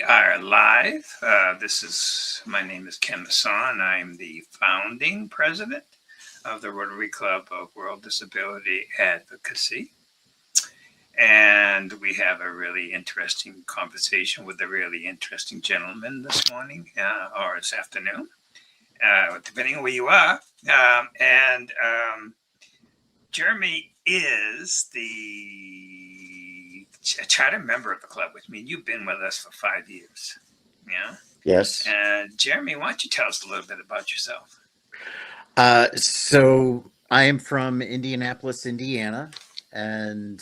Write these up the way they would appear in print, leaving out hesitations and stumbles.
are live. My name is Ken Masson. I'm the founding president of the Rotary Club of World Disability Advocacy. And we have a really interesting conversation with a really interesting gentleman this morning or this afternoon, depending on where you are. Jeremy is a charter member of the club, which means you've been with us for 5 years. Yeah. Yes. And Jeremy, why don't you tell us a little bit about yourself? So I am from Indianapolis, Indiana, and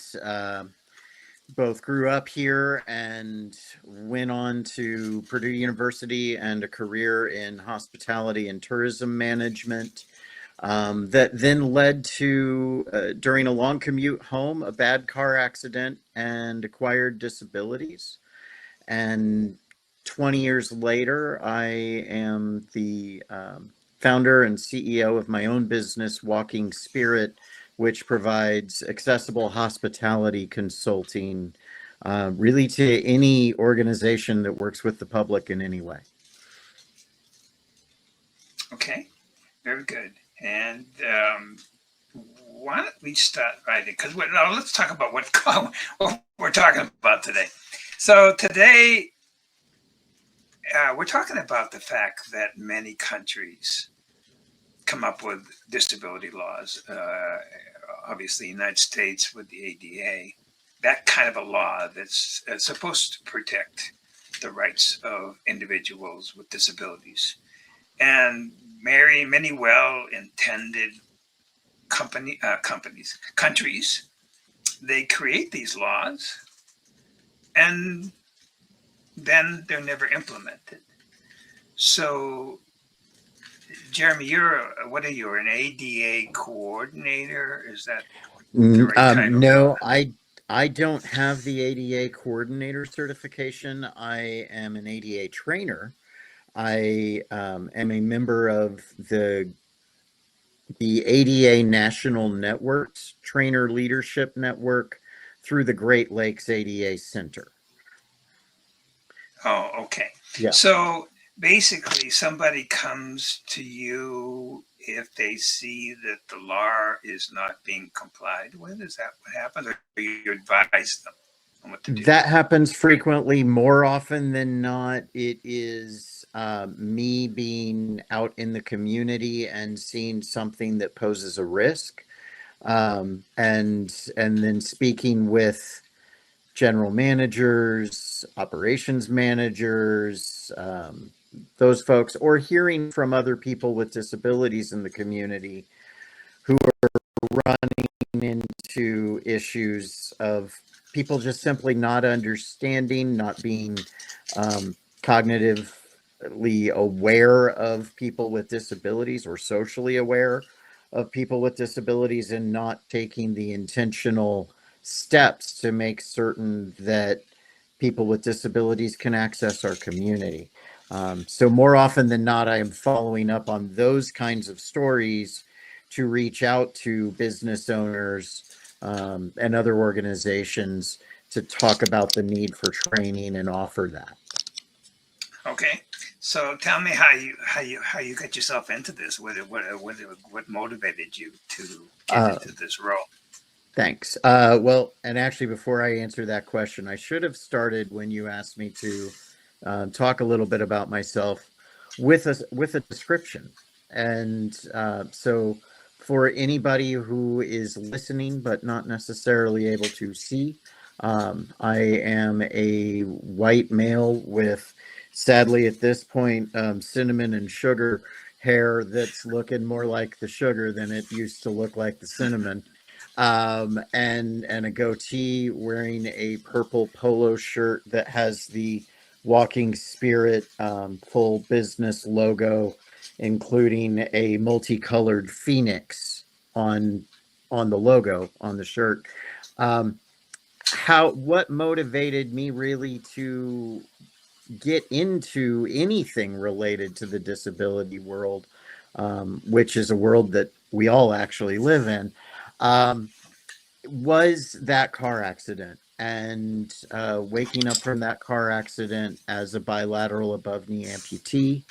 both grew up here and went on to Purdue University and a career in hospitality and tourism management. That then led to, during a long commute home, a bad car accident and acquired disabilities. And 20 years later, I am the founder and CEO of my own business, Walking Spirit, which provides accessible hospitality consulting really to any organization that works with the public in any way. Okay, very good. And why don't we start right in? Because let's talk about what we're talking about today. So today, we're talking about the fact that many countries come up with disability laws. Obviously, the United States with the ADA, that kind of a law that's supposed to protect the rights of individuals with disabilities. And many well-intended countries, they create these laws and then they're never implemented. So, Jeremy, what are you, an ADA coordinator? Is that the right title? No, I don't have the ADA coordinator certification. I am an ADA trainer. I am a member of the ADA National Networks Trainer Leadership Network through the Great Lakes ADA Center. Oh, okay. Yeah. So basically, somebody comes to you if they see that the law is not being complied with. Is that what happens, or you advise them on what to do? That happens frequently. More often than not, it is me being out in the community and seeing something that poses a risk, and then speaking with general managers, operations managers, those folks, or hearing from other people with disabilities in the community who are running into issues of people just simply not understanding, not being cognitively aware of people with disabilities or socially aware of people with disabilities, and not taking the intentional steps to make certain that people with disabilities can access our community. So more often than not, I am following up on those kinds of stories to reach out to business owners and other organizations to talk about the need for training and offer that. Okay, so tell me how you got yourself into this. What motivated you to get into this role? Thanks. Well, and actually, before I answer that question, I should have started when you asked me to talk a little bit about myself with a description. And so for anybody who is listening but not necessarily able to see, I am a white male with, sadly at this point, cinnamon and sugar hair that's looking more like the sugar than it used to look like the cinnamon. And a goatee, wearing a purple polo shirt that has the Walking Spirit full business logo, including a multicolored phoenix on the logo on the shirt. What motivated me really to get into anything related to the disability world, which is a world that we all actually live in, was that car accident. and waking up from that car accident as a bilateral above knee amputee.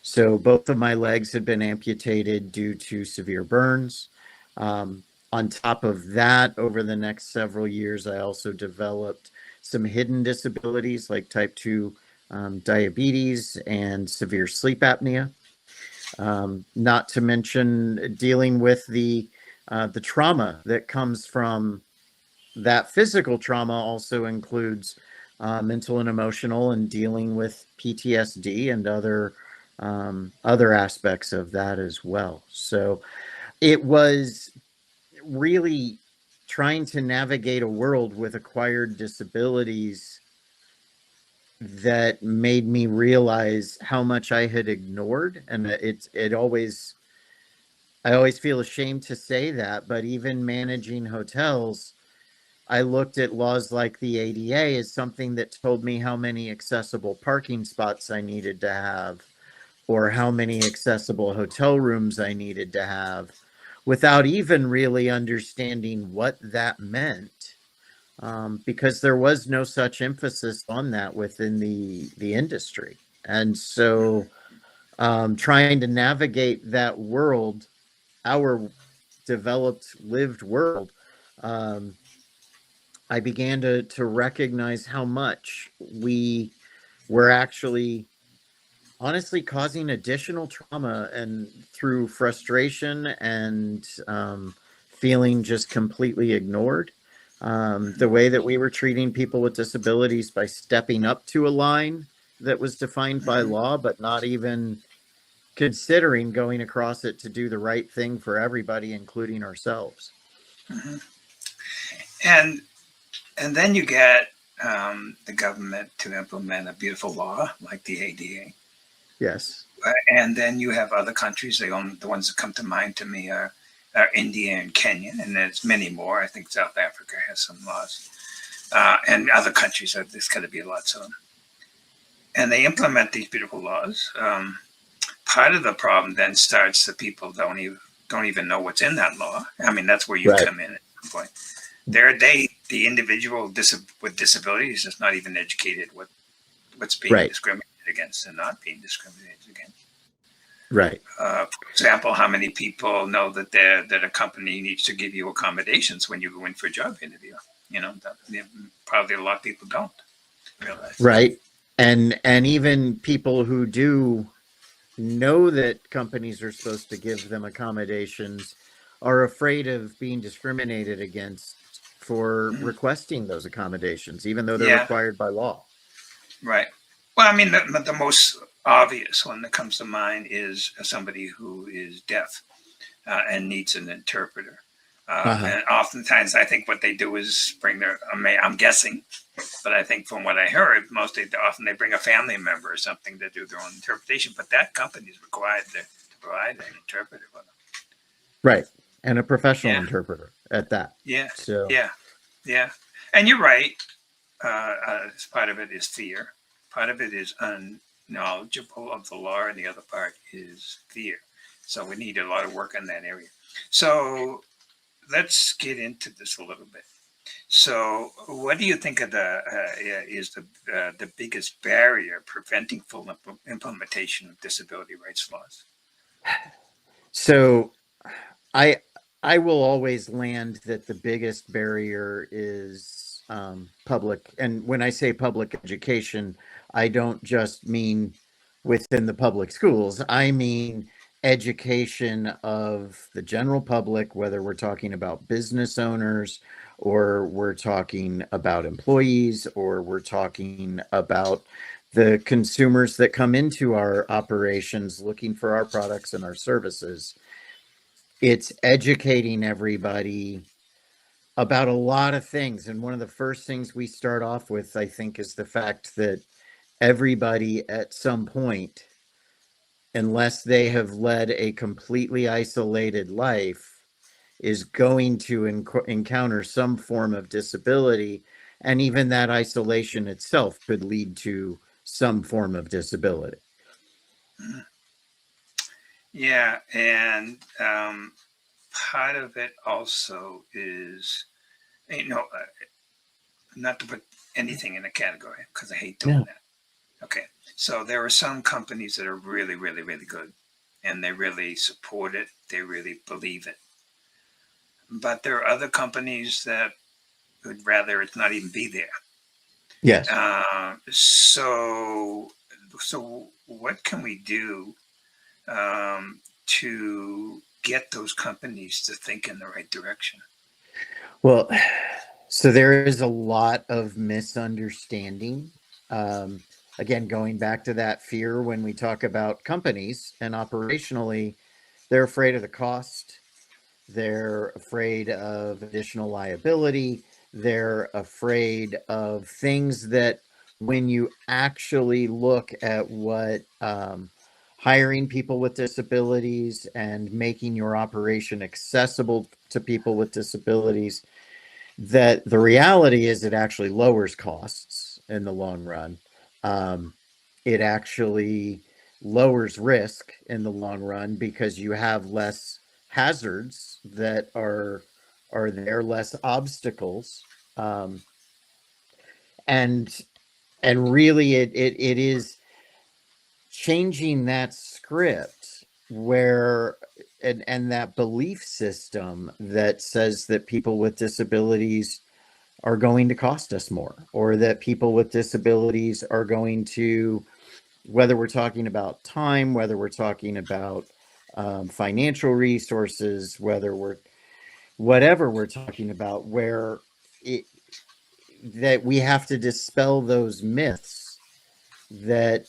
So both of my legs had been amputated due to severe burns. On top of that, over the next several years, I also developed some hidden disabilities like type 2 diabetes and severe sleep apnea. Not to mention dealing with the trauma that comes from that. Physical trauma also includes mental and emotional, and dealing with PTSD and other aspects of that as well. So it was really trying to navigate a world with acquired disabilities that made me realize how much I had ignored. And I always feel ashamed to say that, but even managing hotels, I looked at laws like the ADA as something that told me how many accessible parking spots I needed to have, or how many accessible hotel rooms I needed to have, without even really understanding what that meant, because there was no such emphasis on that within the industry. And so, trying to navigate that world, our developed, lived world, um, I began to recognize how much we were actually honestly causing additional trauma, and through frustration and feeling just completely ignored. The way that we were treating people with disabilities by stepping up to a line that was defined by Mhm. law, but not even considering going across it to do the right thing for everybody, including ourselves. Mhm. And and then you get the government to implement a beautiful law like the ADA. Yes. And then you have other countries. The ones that come to mind to me are India and Kenya, and there's many more. I think South Africa has some laws, and other countries. There's going to be a lot soon. And they implement these beautiful laws. Part of the problem then starts the people don't even know what's in that law. I mean, that's where you Right. come in at some point. The individual with disabilities is not even educated what's being Right. discriminated against and not being discriminated against. Right. For example, how many people know that a company needs to give you accommodations when you go in for a job interview? You know, probably a lot of people don't realize that. Right. And even people who do know that companies are supposed to give them accommodations are afraid of being discriminated against for Mhm. requesting those accommodations, even though they're Yeah, required by law. right. Well, I mean, the most obvious one that comes to mind is somebody who is deaf and needs an interpreter. Uh-huh. And oftentimes, I think what they do is bring I'm guessing, but I think from what I heard, often they bring a family member or something to do their own interpretation. But that company is required to provide an interpreter for them. Right. And a professional Yeah, interpreter at that. yeah, So, yeah, yeah. And you're right. Part of it is fear. Part of it is unknowledgeable of the law, and the other part is fear. So we need a lot of work in that area. So let's get into this a little bit. So, what do you think of is the biggest barrier preventing full implementation of disability rights laws? so I I will always land that the biggest barrier is public. And when I say public education, I don't just mean within the public schools. I mean education of the general public, whether we're talking about business owners, or we're talking about employees, or we're talking about the consumers that come into our operations looking for our products and our services. It's educating everybody about a lot of things. And one of the first things we start off with, I think, is the fact that everybody at some point, unless they have led a completely isolated life, is going to encounter some form of disability. And even that isolation itself could lead to some form of disability. Yeah, and part of it also is, you know, not to put anything in a category because I hate doing No. that. Okay, so there are some companies that are really, really, really good, and they really support it. They really believe it. But there are other companies that would rather it not even be there. Yes. So what can we do to get those companies to think in the right direction? Well, so there is a lot of misunderstanding. Um, Again, going back to that fear when we talk about companies and operationally, they're afraid of the cost. They're afraid of additional liability. They're afraid of things that when you actually look at what hiring people with disabilities and making your operation accessible to people with disabilities, that the reality is it actually lowers costs in the long run. Um, it actually lowers risk in the long run because you have less hazards that are there, less obstacles, um, and and really it is changing that script where and that belief system that says that people with disabilities are going to cost us more, or that people with disabilities are going to, whether we're talking about time, whether we're talking about financial resources, whatever we're talking about, where it, that we have to dispel those myths that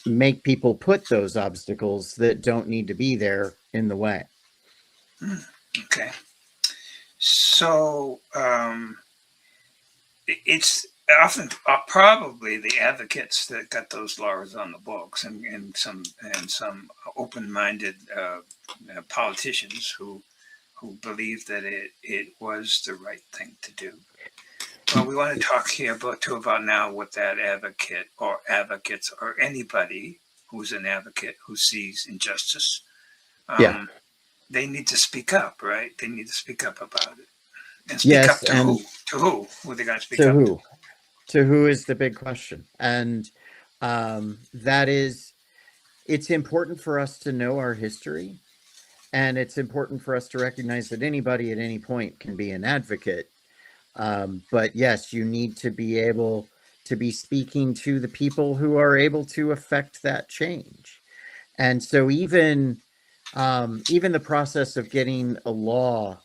make people put those obstacles that don't need to be there in the way. Okay, so it's often probably the advocates that got those laws on the books, and some open-minded politicians who believed that it was the right thing to do. Well, we want to talk here about now what that advocate or advocates or anybody who's an advocate who sees injustice. Yeah. They need to speak up, right? They need to speak up about it. And speak Yes. up to who? And To who? Who are they going to speak to up to? who? To who is the big question. And that is, it's important for us to know our history. And it's important for us to recognize that anybody at any point can be an advocate. But yes, you need to be able to be speaking to the people who are able to affect that change. And so even the process of getting a law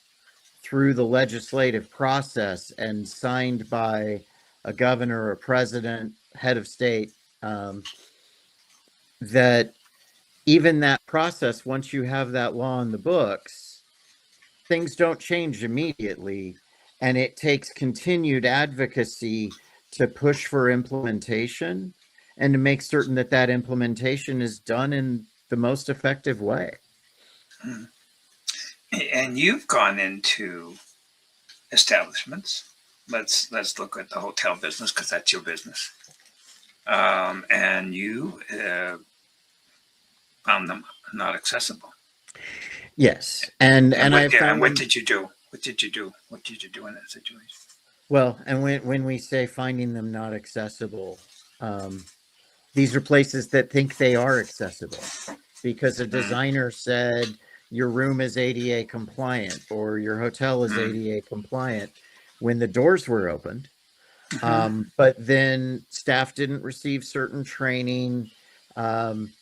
through the legislative process and signed by a governor, a president, head of state, um, that even that process, once you have that law in the books, things don't change immediately. And it takes continued advocacy to push for implementation and to make certain that that implementation is done in the most effective way. Hmm. And you've gone into establishments. Let's look at the hotel business because that's your business. And you found them not accessible. Yes. And And I found what them, did you do? What did you do? What did you do in that situation? well, and when we say finding them not accessible, um, these are places that think they are accessible because a Mm, designer said your room is ADA compliant or your hotel is mm, ADA compliant when the doors were opened. mhm, But then staff didn't receive certain training. Um,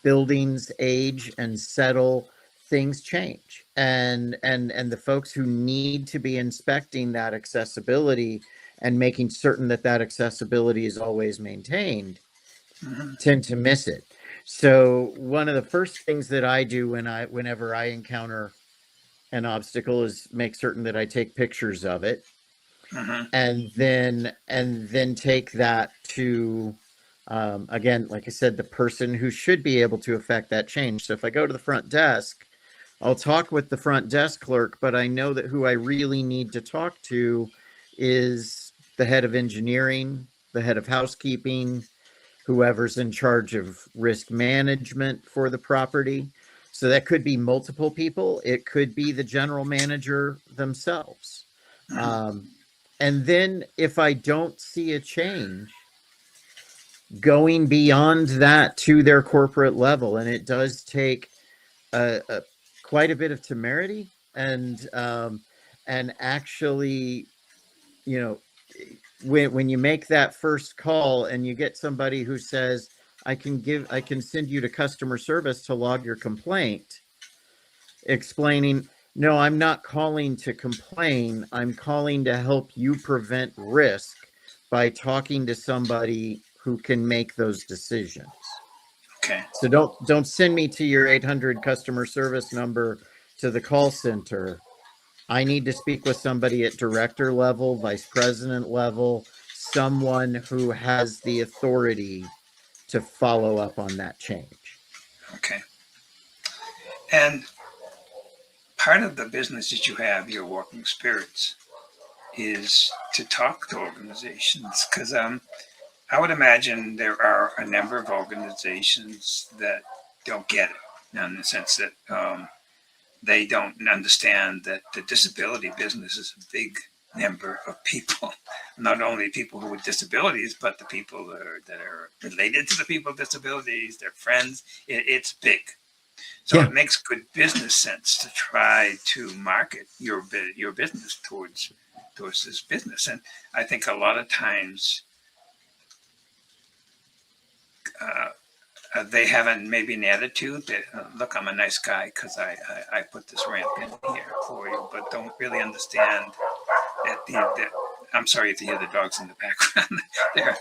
Buildings age and settle, things change, and the folks who need to be inspecting that accessibility and making certain that that accessibility is always maintained mhm, tend to miss it. So one of the first things that I do whenever I encounter an obstacle is make certain that I take pictures of it, mhm, and then take that to, again, like I said, the person who should be able to affect that change. So if I go to the front desk, I'll talk with the front desk clerk, but I know that who I really need to talk to is the head of engineering, the head of housekeeping, whoever's in charge of risk management for the property. So that could be multiple people. It could be the general manager themselves. mhm. Um, And then if I don't see a change, going beyond that to their corporate level, and it does take a quite a bit of temerity and actually, you know, when you make that first call and you get somebody who says, I can send you to customer service to log your complaint, explaining, no, I'm not calling to complain. I'm calling to help you prevent risk by talking to somebody who can make those decisions. Okay. So don't send me to your 800 customer service number to the call center. I need to speak with somebody at director level, vice president level, someone who has the authority to follow up on that change. Okay. And part of the business that you have, your Walking Spirits, is to talk to organizations, because I would imagine there are a number of organizations that don't get it, in the sense that they don't understand that the disability business is a big number of people, not only people who with disabilities, but the people that are related to the people with disabilities, their friends. It's big. So Yeah. it makes good business sense to try to market your business towards this business. And I think a lot of times they have maybe an attitude that, look, I'm a nice guy because I put this ramp in here for you, but don't really understand that I'm sorry if you hear the dogs in the background there,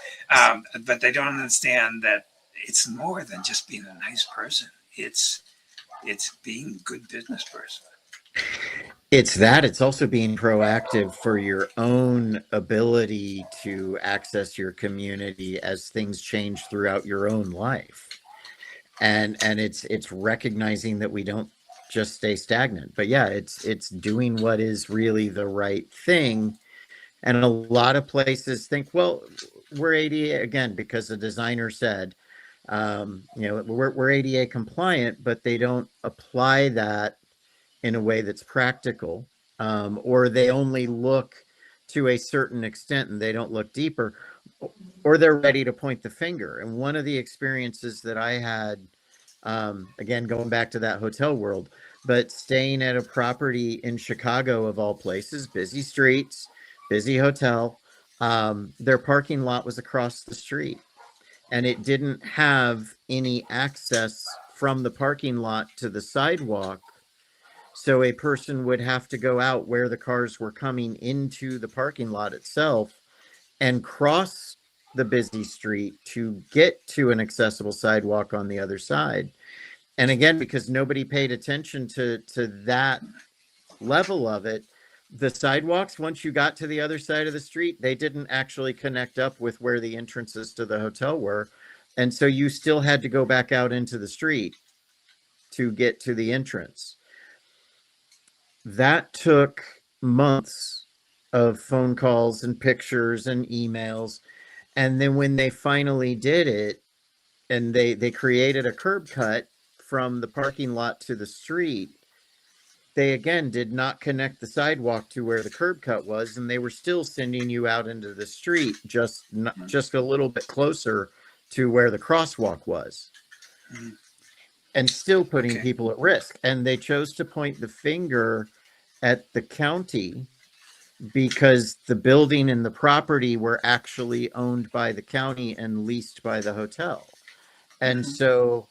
but they don't understand that it's more than just being a nice person. It's being a good business person. It's that. It's also being proactive for your own ability to access your community as things change throughout your own life. And it's recognizing that we don't just stay stagnant. But yeah, it's doing what is really the right thing. And a lot of places think, well, we're ADA again because the designer said, we're ADA compliant, but they don't apply that in a way that's practical, or they only look to a certain extent and they don't look deeper, or they're ready to point the finger. And one of the experiences that I had, again, going back to that hotel world, but staying at a property in Chicago, of all places, busy streets, busy hotel, their parking lot was across the street and it didn't have any access from the parking lot to the sidewalk. So a person would have to go out where the cars were coming into the parking lot itself and cross the busy street to get to an accessible sidewalk on the other side. And again, because nobody paid attention to that level of it, the sidewalks, once you got to the other side of the street, they didn't actually connect up with where the entrances to the hotel were. And so you still had to go back out into the street to get to the entrance. That took months of phone calls and pictures and emails. And then when they finally did it, and they created a curb cut from the parking lot to the street, they again did not connect the sidewalk to where the curb cut was, and they were still sending you out into the street, just a little bit closer to where the crosswalk was, and still putting Okay. people at risk. And they chose to point the finger at the county because the building and the property were actually owned by the county and leased by the hotel. And so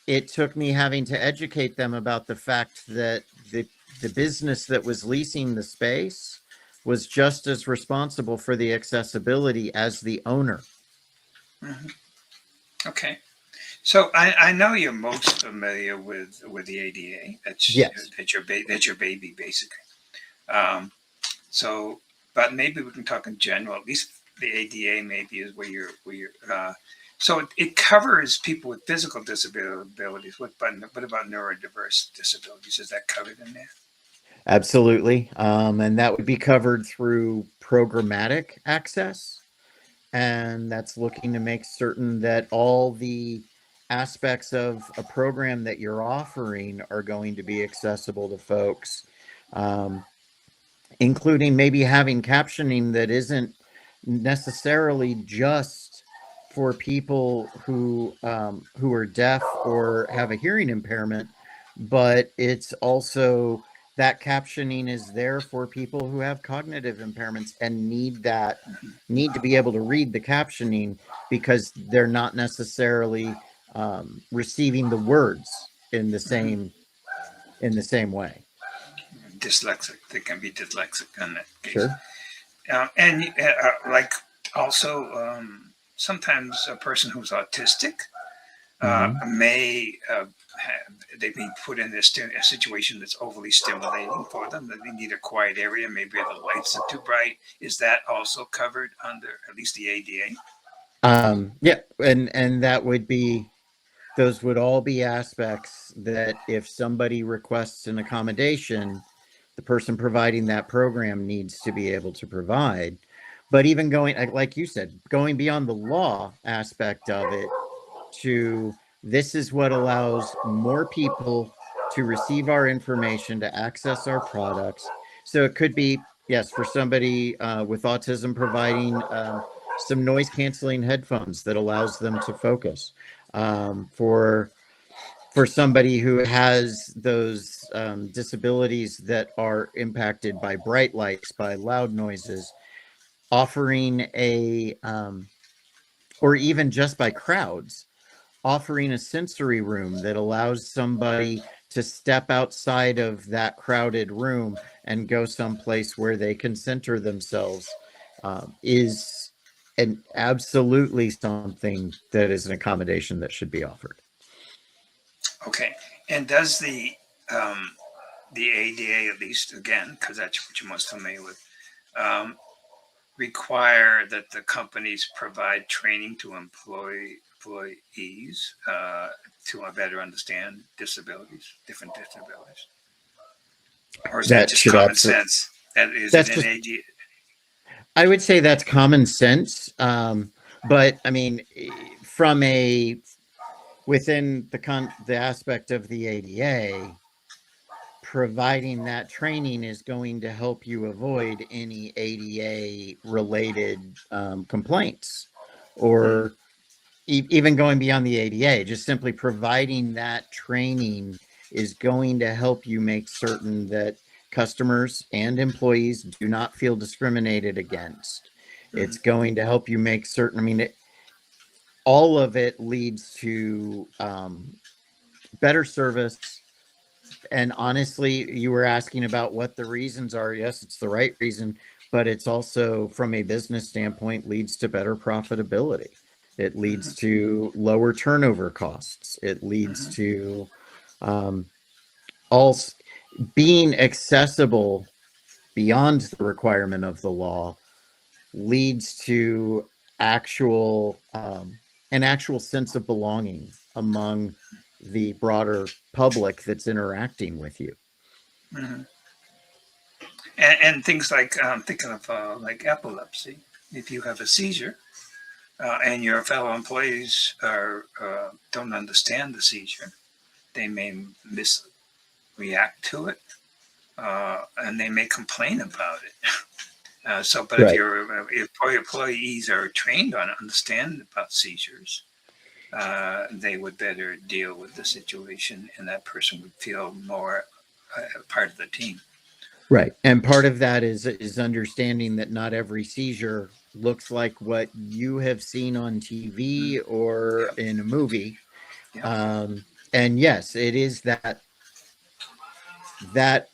it took me having to educate them about the fact that the business that was leasing the space was just as responsible for the accessibility as the owner. Okay. So I know you're most familiar with the ADA. Yes. That's your baby, basically. So, but maybe we can talk in general. At least the ADA maybe is where you're. So it covers people with physical disabilities. What about neurodiverse disabilities? Is that covered in there? Absolutely. And that would be covered through programmatic access. And that's looking to make certain that all the aspects of a program that you're offering are going to be accessible to folks. including maybe having captioning that isn't necessarily just for people who are deaf or have a hearing impairment, but it's also that captioning is there for people who have cognitive impairments and need to be able to read the captioning because they're not necessarily receiving the words in the same way. Dyslexic. They can be dyslexic in that case. Sure. And like also sometimes a person who's autistic may they be put in a situation that's overly stimulating for them, that they need a quiet area, maybe the lights are too bright. Is that also covered under at least the ADA? Yeah, and that would be, those would all be aspects that if somebody requests an accommodation, the person providing that program needs to be able to provide. But even going, like you said, going beyond the law aspect of it to, this is what allows more people to receive our information, to access our products. So it could be, yes, for somebody with autism, providing some noise canceling headphones that allows them to focus. For somebody who has those disabilities that are impacted by bright lights, by loud noises, offering or even just by crowds, offering a sensory room that allows somebody to step outside of that crowded room and go someplace where they can center themselves, is absolutely something that is an accommodation that should be offered. Okay. And does the ADA, at least again, because that's what you're most familiar with, require that the companies provide training to employees to better understand disabilities, different disabilities? Or is that just common sense? Is it an ADA? I would say that's common sense. But I mean, from within the aspect of the ADA, providing that training is going to help you avoid any ADA related complaints, or even going beyond the ADA. Just simply providing that training is going to help you make certain that customers and employees do not feel discriminated against. It's going to help you make certain, I mean, all of it leads to better service. And honestly, you were asking about what the reasons are. Yes, it's the right reason, but it's also, from a business standpoint, leads to better profitability. It leads to lower turnover costs. It leads to all being accessible beyond the requirement of the law, leads to an actual sense of belonging among the broader public that's interacting with you. Mm-hmm. And things like, I'm thinking of like epilepsy. If you have a seizure and your fellow employees don't understand the seizure, they may misreact to it, and they may complain about it. But right. If your employees are trained on understand about seizures, they would better deal with the situation, and that person would feel more part of the team. Right. And part of that is understanding that not every seizure looks like what you have seen on TV or in a movie. And yes, it is that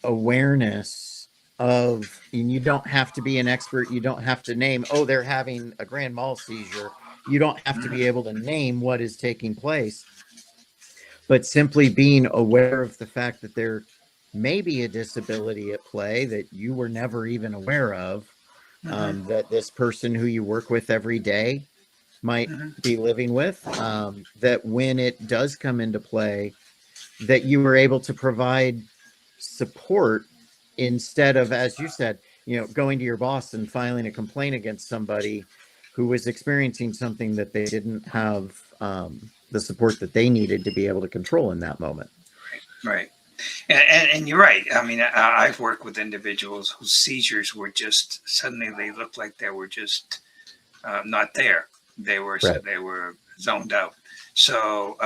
awareness of, and you don't have to be an expert. You don't have to name, oh, they're having a grand mal seizure. You don't have to be able to name what is taking place, but simply being aware of the fact that there may be a disability at play that you were never even aware of, that this person who you work with every day might be living with, that when it does come into play, that you were able to provide support instead of, as you said, going to your boss and filing a complaint against somebody who was experiencing something that they didn't have the support that they needed to be able to control in that moment. Right. And you're right. I mean, I've worked with individuals whose seizures were just suddenly they looked like they were just not there. Right. They were zoned out. So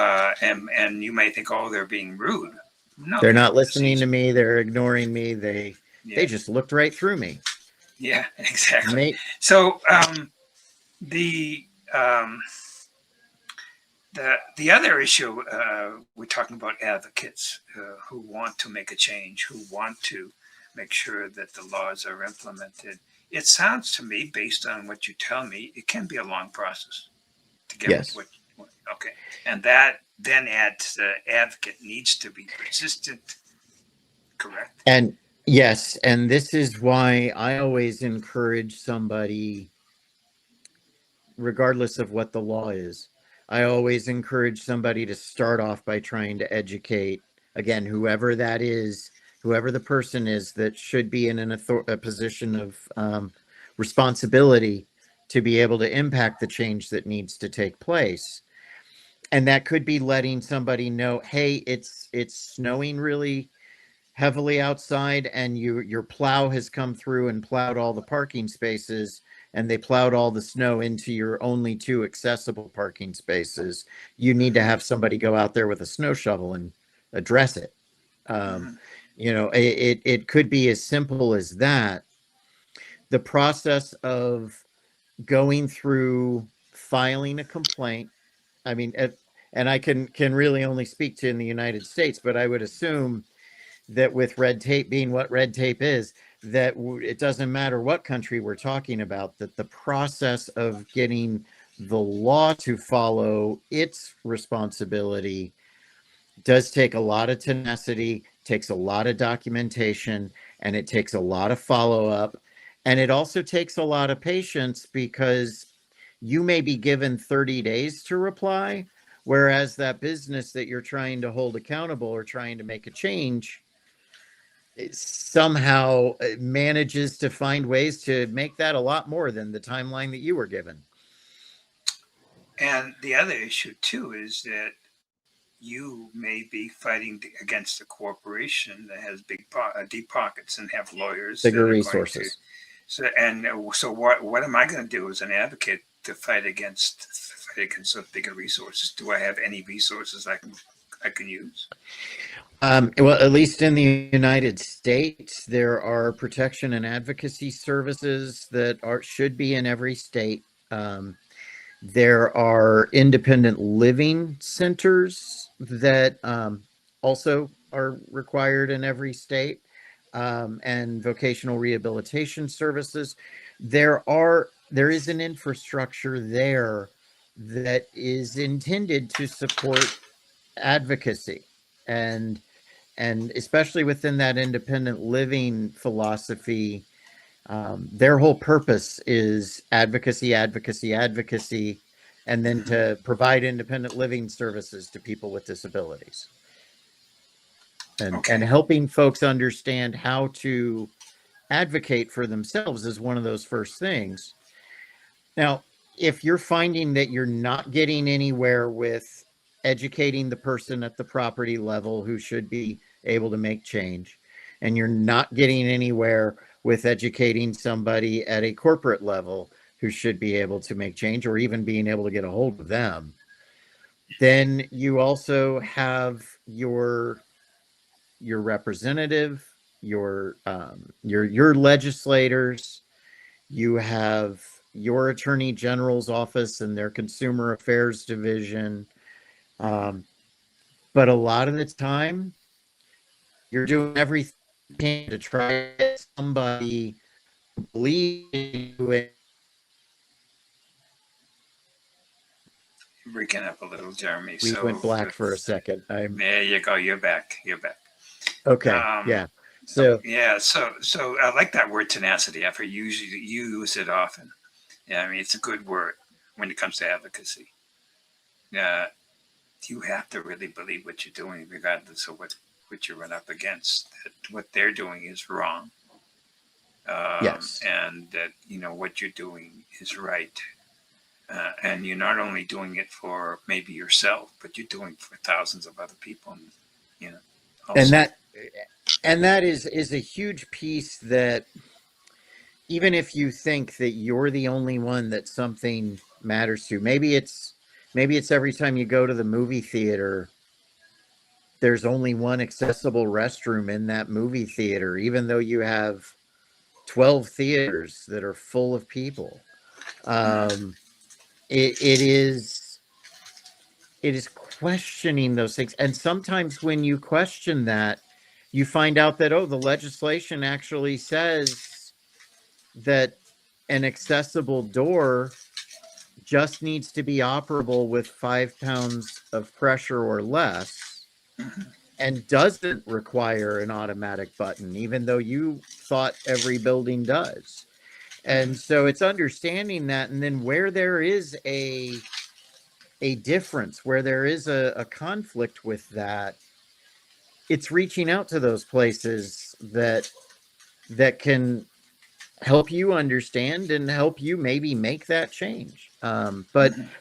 and you may think, oh, they're being rude. No, They're they're not having a listening to seizure. me. They're ignoring me. They Yeah, just looked right through me. yeah, exactly. Mate, So the um, the other issue we're talking about advocates who want to make a change, who want to make sure that the laws are implemented. It sounds to me, based on what you tell me, it can be a long process to get yes. what okay, and that then adds the advocate needs to be persistent, correct? And yes, and this is why I always encourage somebody, regardless of what the law is, I always encourage somebody to start off by trying to educate, again, whoever that is, whoever the person is that should be in a position of responsibility to be able to impact the change that needs to take place. And that could be letting somebody know, hey, it's snowing really heavily outside, and your plow has come through and plowed all the parking spaces, and they plowed all the snow into your only two accessible parking spaces. You need to Mm-hmm, have somebody go out there with a snow shovel and address it. um, mm-hmm, it could be as simple as that. The process of going through filing a complaint, I mean, and I can really only speak to in the United States, but I would assume that with red tape being what red tape is, that it doesn't matter what country we're talking about, that the process of getting the law to follow its responsibility does take a lot of tenacity, takes a lot of documentation, and it takes a lot of follow up. And it also takes a lot of patience, because you may be given 30 days to reply, whereas that business that you're trying to hold accountable or trying to make a change, it somehow manages to find ways to make that a lot more than the timeline that you were given. and the other issue too is that you may be fighting against a corporation that has deep pockets and have lawyers that Bigger are going to. resources. So what am I going to do as an advocate to fight against those bigger resources? Do I have any resources I can use? Well, at least in the United States, there are protection and advocacy services that should be in every state. There are independent living centers that also are required in every state, and vocational rehabilitation services. There is an infrastructure there that is intended to support advocacy, and especially within that independent living philosophy, their whole purpose is advocacy, advocacy, advocacy, and then Mm-hmm. to provide independent living services to people with disabilities, and Okay. helping folks understand how to advocate for themselves is one of those first things. Now, if you're finding that you're not getting anywhere with educating the person at the property level who should be able to make change, and you're not getting anywhere with educating somebody at a corporate level who should be able to make change, or even being able to get a hold of them, then you also have your representative, your legislators, you have your attorney general's office and their consumer affairs division. Mm-hmm. Um, but a lot of the time, you're doing everything you can to try to get somebody to believe in you. Breaking up a little, Jeremy. We went So black for a second. I'm there you go. You're back. You're back. okay. Um, Yeah. So yeah. So I like that word tenacity. I've heard you use it often. Yeah. I mean, it's a good word when it comes to advocacy. Uh, you have to really believe what you're doing, regardless of what you run up against. That what they're doing is wrong, yes. and that what you're doing is right. And you're not only doing it for maybe yourself, but you're doing it for thousands of other people. You know, And also. and that is a huge piece that even if you think that you're the only one that something matters to, maybe it's every time you go to the movie theater, there's only one accessible restroom in that movie theater, even though you have 12 theaters that are full of people. Um, it is questioning those things. And sometimes when you question that, you find out that, oh, the legislation actually says that an accessible door just needs to be operable with 5 pounds of pressure or less Mhm. and doesn't require an automatic button, even though you thought every building does. And Mhm. so it's understanding that. And then where there is a difference, where there is a conflict with that, it's reaching out to those places that can help you understand and help you maybe make that change. Mhm.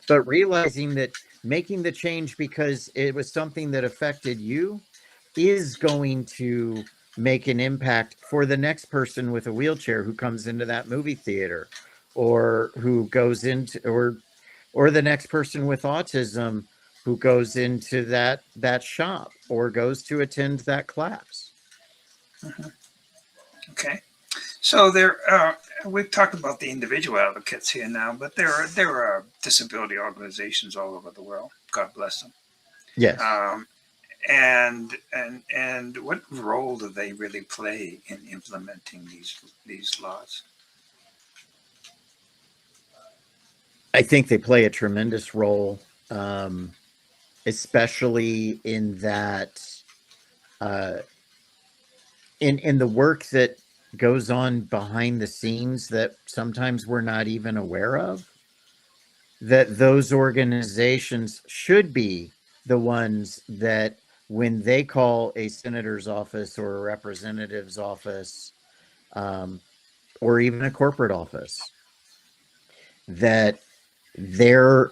But realizing that making the change because it was something that affected you is going to make an impact for the next person with a wheelchair who comes into that movie theater, or who goes into, or the next person with autism who goes into that shop or goes to attend that class. Mhm. Okay. So we've talked about the individual advocates here now, but there are disability organizations all over the world. God bless them. Yes. Um, and what role do they really play in implementing these laws? I think they play a tremendous role, um, especially in that, uh, in the work that goes on behind the scenes that sometimes we're not even aware of. That those organizations should be the ones that, when they call a senator's office or a representative's office, um, or even a corporate office, that they're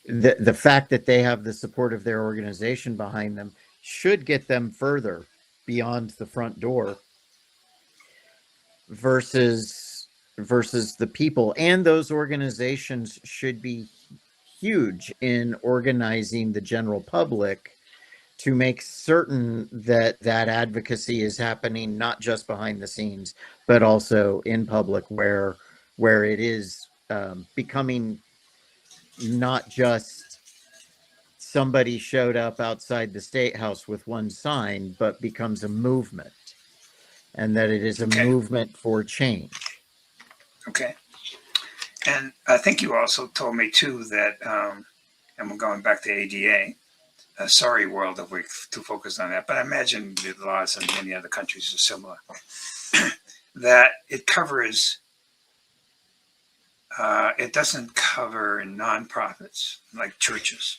the fact that they have the support of their organization behind them should get them further beyond the front door versus the people. And those organizations should be huge in organizing the general public to make certain that that advocacy is happening not just behind the scenes but also in public, where it is, becoming not just somebody showed up outside the state house with one sign, but becomes a movement, and that it is a Okay. movement for change. Okay. And I think you also told me too that, and we're going back to ADA. Sorry, world, if we're too focused on that, but I imagine the laws in many other countries are similar. That it doesn't cover nonprofits like churches.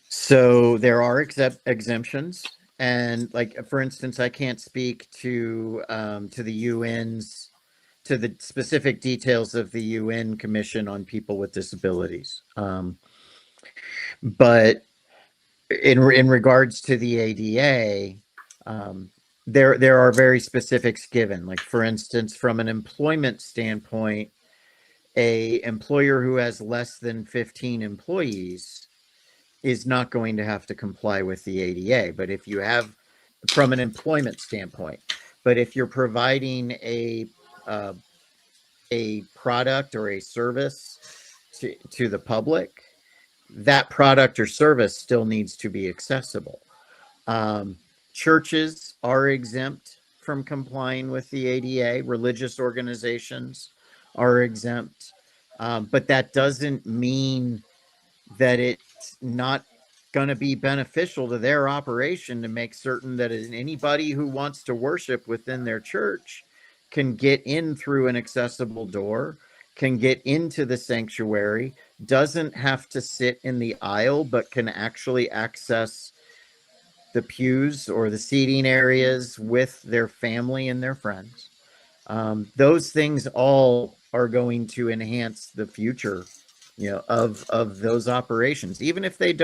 So there are exemptions, and like for instance, I can't speak to the UN's, to the specific details of the UN Commission on People with Disabilities. But in regards to the ADA, there are very specifics given. Like for instance, from an employment standpoint, a employer who has less than 15 employees is not going to have to comply with the ADA. But if you have, from an employment standpoint, but if you're providing uh, a product or a service to the public, that product or service still needs to be accessible. Um, Churches are exempt from complying with the ADA. Religious organizations are exempt. But that doesn't mean that it's not going to be beneficial to their operation to make certain that anybody who wants to worship within their church can get in through an accessible door, can get into the sanctuary, doesn't have to sit in the aisle, but can actually access the pews or the seating areas with their family and their friends. Those things all are going to enhance the future, of those operations, even if they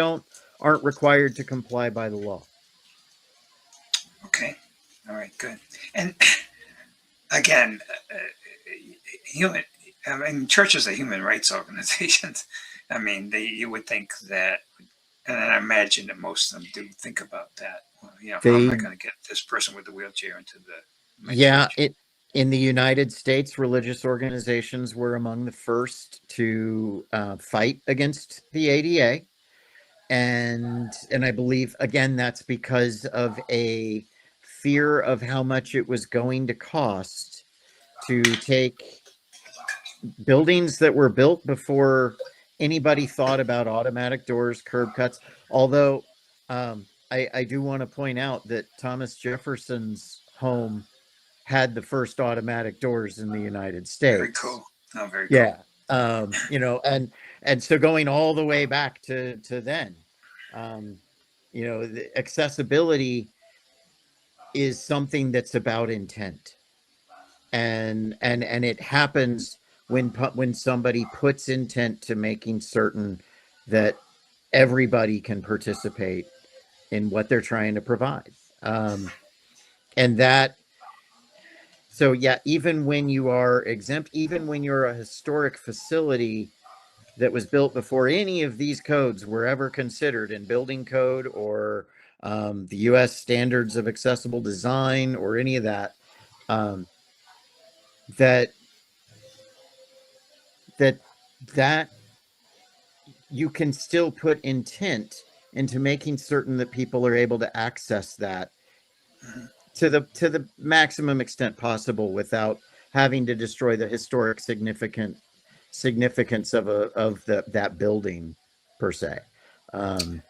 aren't required to comply by the law. Okay. All right, good. And again, human. I mean, churches are human rights organizations. I mean, you would think that, and I imagine that most of them do think about that. Well, how am I They, going to get this person with the wheelchair into my yeah, church? it in the United States, religious organizations were among the first to fight against the ADA, and I believe again that's because of a fear of how much it was going to cost to take buildings that were built before anybody thought about automatic doors, curb cuts. Although I do want to point out that Thomas Jefferson's home had the first automatic doors in the United Very States. cool. Oh, very cool. Yeah. And so going all the way back to then, um, the accessibility is something that's about intent, and it happens when somebody puts intent to making certain that everybody can participate in what they're trying to provide. And that So yeah, even when you are exempt, even when you're a historic facility that was built before any of these codes were ever considered in building code or the U.S. standards of accessible design or any of that, um, that that that you can still put intent into making certain that people are able to access that Mhm. to the maximum extent possible without having to destroy the historic significance of that building per se. Um,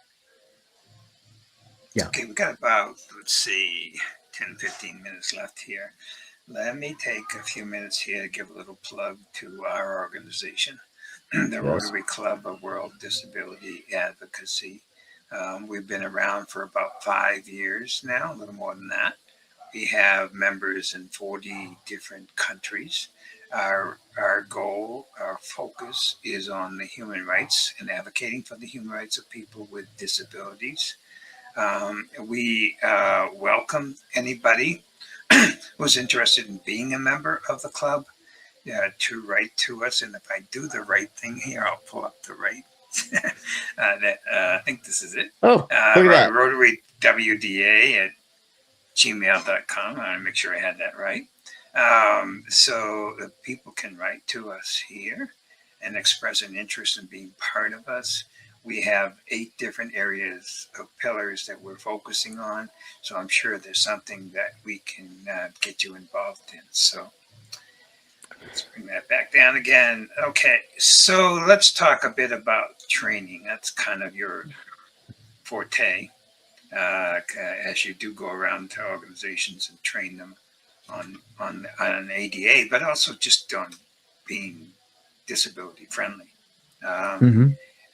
yeah. Okay, we got about, let's see, 10, 15 minutes left here. Let me take a few minutes here to give a little plug to our organization, the Yes. Rotary Club of World Disability Advocacy. We've been around for about 5 years now, a little more than that. We have members in 40 different countries. Our goal, our focus is on the human rights and advocating for the human rights of people with disabilities. We welcome anybody who's interested in being a member of the club to write to us. And if I do the right thing here, I'll pull up the right. I think this is it. Oh, look at that. Rotary WDA at gmail.com. I want to make sure I had that right. So people can write to us here and express an interest in being part of us. We have 8 different areas of pillars that we're focusing on. So I'm sure there's something that we can get you involved in. So let's bring that back down again. Okay, so let's talk a bit about training. That's kind of your forte, as you do go around to organizations and train them on ADA, but also just on being disability friendly. Um, Hmm.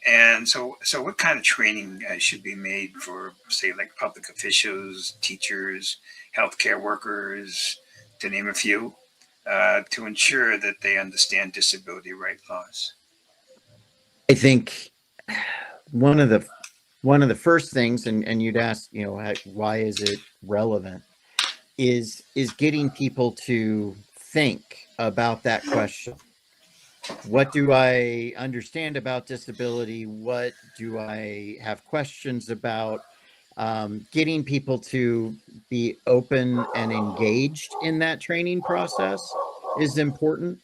and so what kind of training should be made for, say, like public officials, teachers, healthcare workers, to name a few, to ensure that they understand disability right laws? I think one of the one of the first things, and you'd ask, why is it relevant, is getting people to think about that question. What do I understand about disability? What do I have questions about? Getting people to be open and engaged in that training process is important.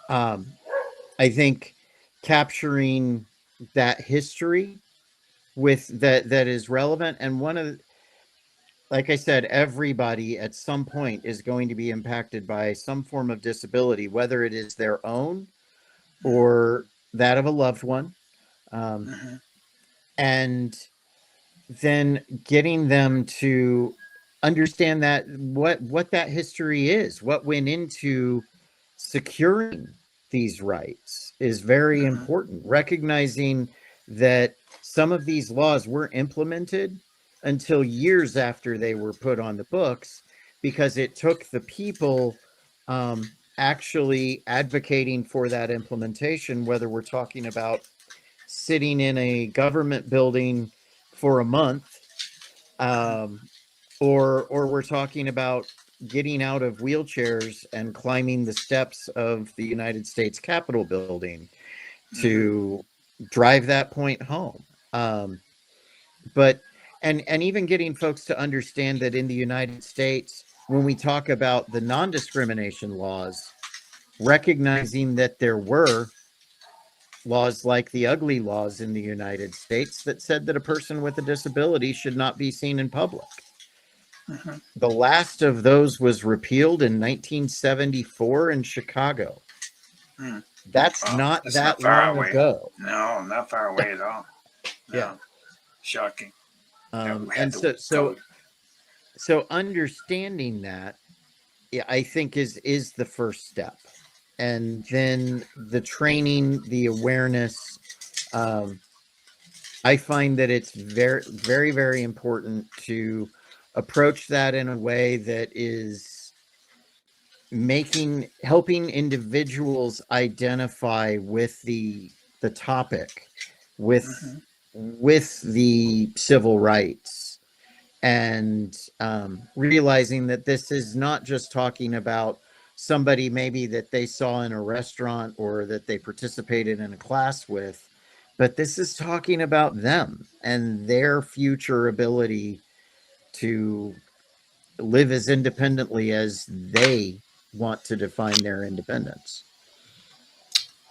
Um, I think capturing that history with that is relevant, and like I said, everybody at some point is going to be impacted by some form of disability, whether it is their own or that of a loved one. Um, Mm-hmm. and then getting them to understand that what that history is, what went into securing these rights is very Mm-hmm. important. Recognizing that some of these laws weren't implemented until years after they were put on the books, because it took the people actually advocating for that implementation, whether we're talking about sitting in a government building for a month, um, or we're talking about getting out of wheelchairs and climbing the steps of the United States Capitol building Mhm. to drive that point home. But and even getting folks to understand that in the United States, when we talk about the non-discrimination laws, recognizing that there were laws like the ugly laws in the United States that said that a person with a disability should not be seen in public. Mhm. The last of those was repealed in 1974 in Chicago. Mm. That's Well, not that's not that far long away. ago. No, not far away at all. Yeah. No, shocking that we had And the so code. so understanding that, yeah, I think is the first step. And then the training, the awareness. Um, I find that it's very, very, very important to approach that in a way that is helping individuals identify with the topic, with Hmm. the civil rights, and realizing that this is not just talking about somebody maybe that they saw in a restaurant or that they participated in a class with, but this is talking about them and their future ability to live as independently as they want to define their independence.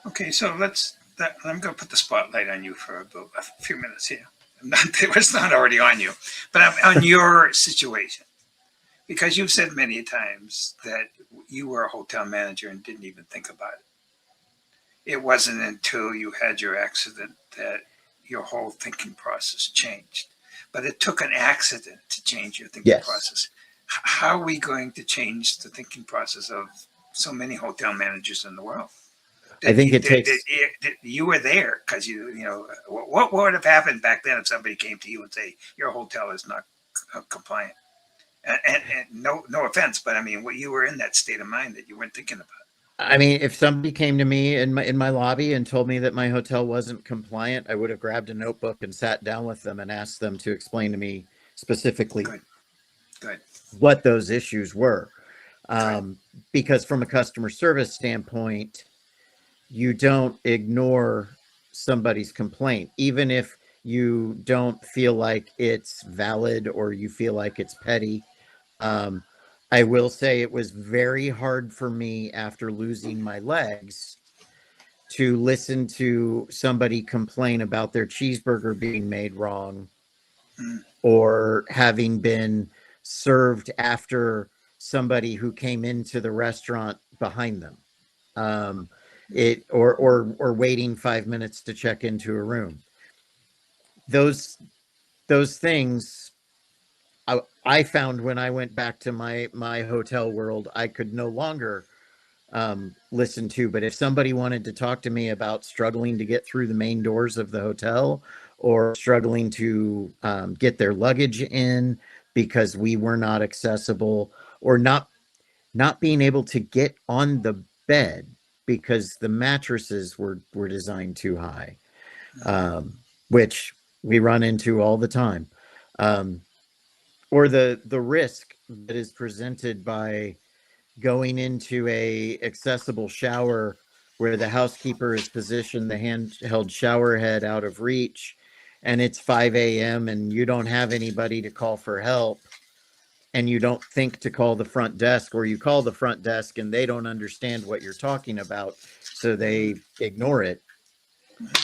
Okay, so I'm going to put the spotlight on you for a few minutes here. Not, it was not already on you, but I'm on your situation because you've said many times that you were a hotel manager and didn't even think about it. It wasn't until you had your accident that your whole thinking process changed. But it took an accident to change your thinking Yes. process. How are we going to change the thinking process of so many hotel managers in the world? I That think it takes you were there because what would have happened back then if somebody came to you and say your hotel is not compliant? And no offense, but I mean, you were in that state of mind that you weren't thinking about. I mean, if somebody came to me in my lobby and told me that my hotel wasn't compliant, I would have grabbed a notebook and sat down with them and asked them to explain to me specifically Good, good, what those issues were. good. Um, because from a customer service standpoint, you don't ignore somebody's complaint, even if you don't feel like it's valid or you feel like it's petty. Um, I will say it was very hard for me after losing my legs to listen to somebody complain about their cheeseburger being made wrong Mm, or having been served after somebody who came into the restaurant behind them. Um, it or waiting 5 minutes to check into a room. Those those things I found when I went back to my hotel world, I could no longer listen to. But if somebody wanted to talk to me about struggling to get through the main doors of the hotel or struggling to get their luggage in because we were not accessible or not being able to get on the bed because the mattresses were designed too high, which we run into all the time, um, or the risk that is presented by going into a accessible shower where the housekeeper has positioned the handheld shower head out of reach and it's 5 a.m. and you don't have anybody to call for help and you don't think to call the front desk, or you call the front desk and they don't understand what you're talking about, so they ignore it.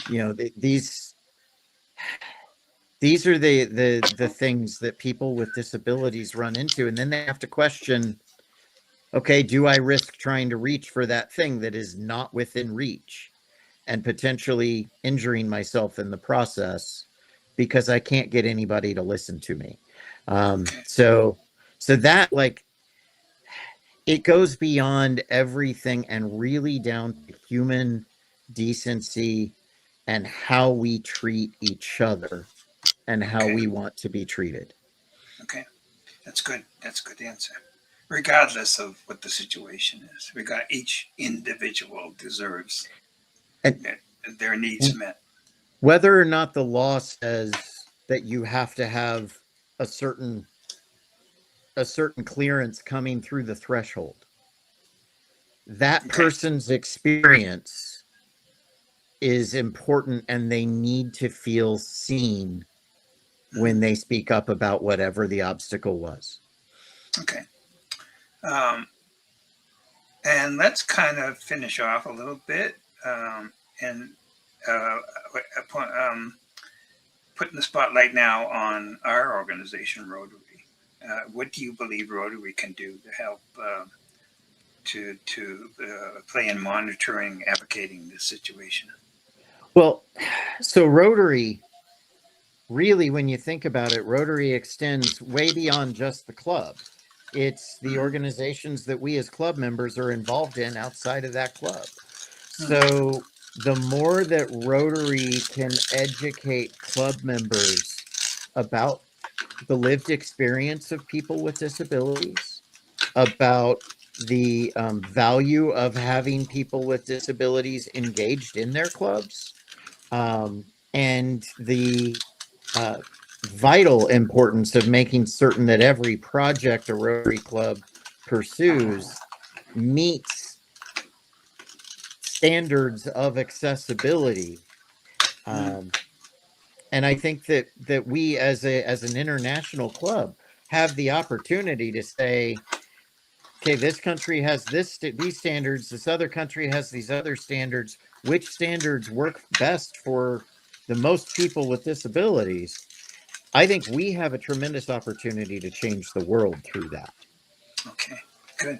You know, these are the things that people with disabilities run into, and then they have to question, okay, do I risk trying to reach for that thing that is not within reach and potentially injuring myself in the process because I can't get anybody to listen to me? okay. So that, like, it goes beyond everything and really down to human decency and how we treat each other and how Okay. we want to be treated. Okay. That's good. That's a good answer. Regardless of what the situation is, each individual deserves And their needs met. whether or not the law says that you have to have a certain a certain clearance coming through the threshold. That Okay. person's experience is important, and they need to feel seen when they speak up about whatever the obstacle was. Okay. And let's kind of finish off a little bit, and putting the spotlight now on our organization, Rotary. What do you believe Rotary can do to help to play in monitoring, advocating this situation? Well, so Rotary, really, when you think about it, Rotary extends way beyond just the club. It's the organizations that we as club members are involved in outside of that club. So the more that Rotary can educate club members about the lived experience of people with disabilities, about the value of having people with disabilities engaged in their clubs, and the vital importance of making certain that every project a Rotary Club pursues meets standards of accessibility. And I think that we as an international club have the opportunity to say, okay, this country has these standards, this other country has these other standards. Which standards work best for the most people with disabilities? I think we have a tremendous opportunity to change the world through that. Okay, good.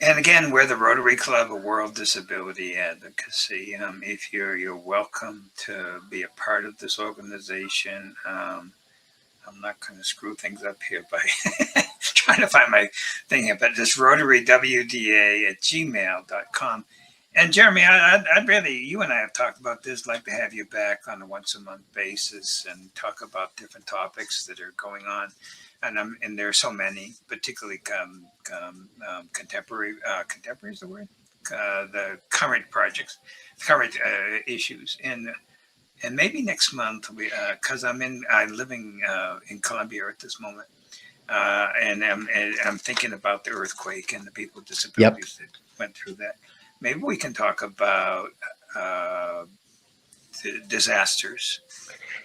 And again, we're the Rotary Club of World Disability Advocacy. If you're welcome to be a part of this organization. I'm not going to screw things up here by trying to find my thing here, but it's rotarywda@gmail.com. And Jeremy, I'd really, you and I have talked about this, like to have you back on a once a month basis and talk about different topics that are going on. And there are so many, particularly contemporary is the word, the current projects, current issues. And maybe next month, because I'm living in Colombia at this moment, and I'm thinking about the earthquake and the people with disabilities that went through that. Maybe we can talk about the disasters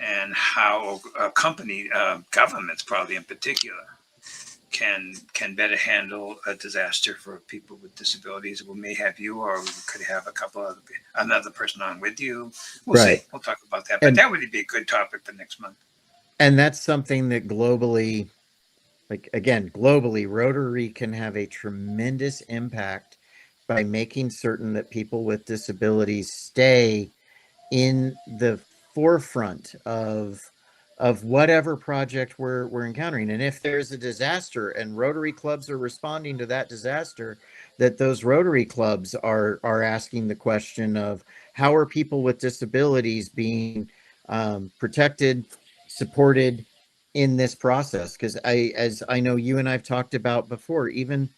and how a company, governments probably in particular, can better handle a disaster for people with disabilities. We may have you, or we could have another person on with you. We'll see. We'll talk about that. But that would be a good topic for next month. And that's something that globally, Rotary can have a tremendous impact by making certain that people with disabilities stay in the forefront of whatever project we're encountering. And if there's a disaster and Rotary clubs are responding to that disaster, that those Rotary clubs are asking the question of how are people with disabilities being protected, supported in this process? Because as I know you and I've talked about before, even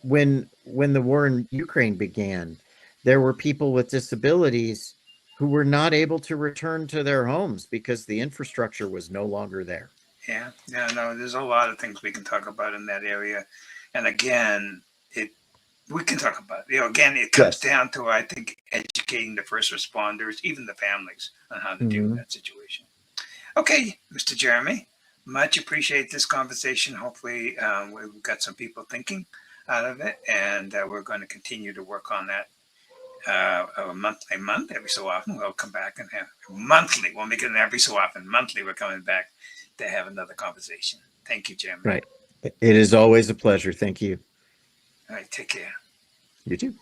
when the war in Ukraine began, there were people with disabilities who were not able to return to their homes because the infrastructure was no longer there. Yeah, no, there's a lot of things we can talk about in that area. And again, we can talk about it. Again, it comes down to, I think, educating the first responders, even the families, on how to deal with that situation. Okay, Mr. Jeremy, much appreciate this conversation. Hopefully, we've got some people thinking out of it, and we're going to continue to work on that. A month, every so often, we'll come back and have monthly. We'll make it an every so often. Monthly, we're coming back to have another conversation. Thank you, Jeremy. Right. It is always a pleasure. Thank you. All right, take care. You too.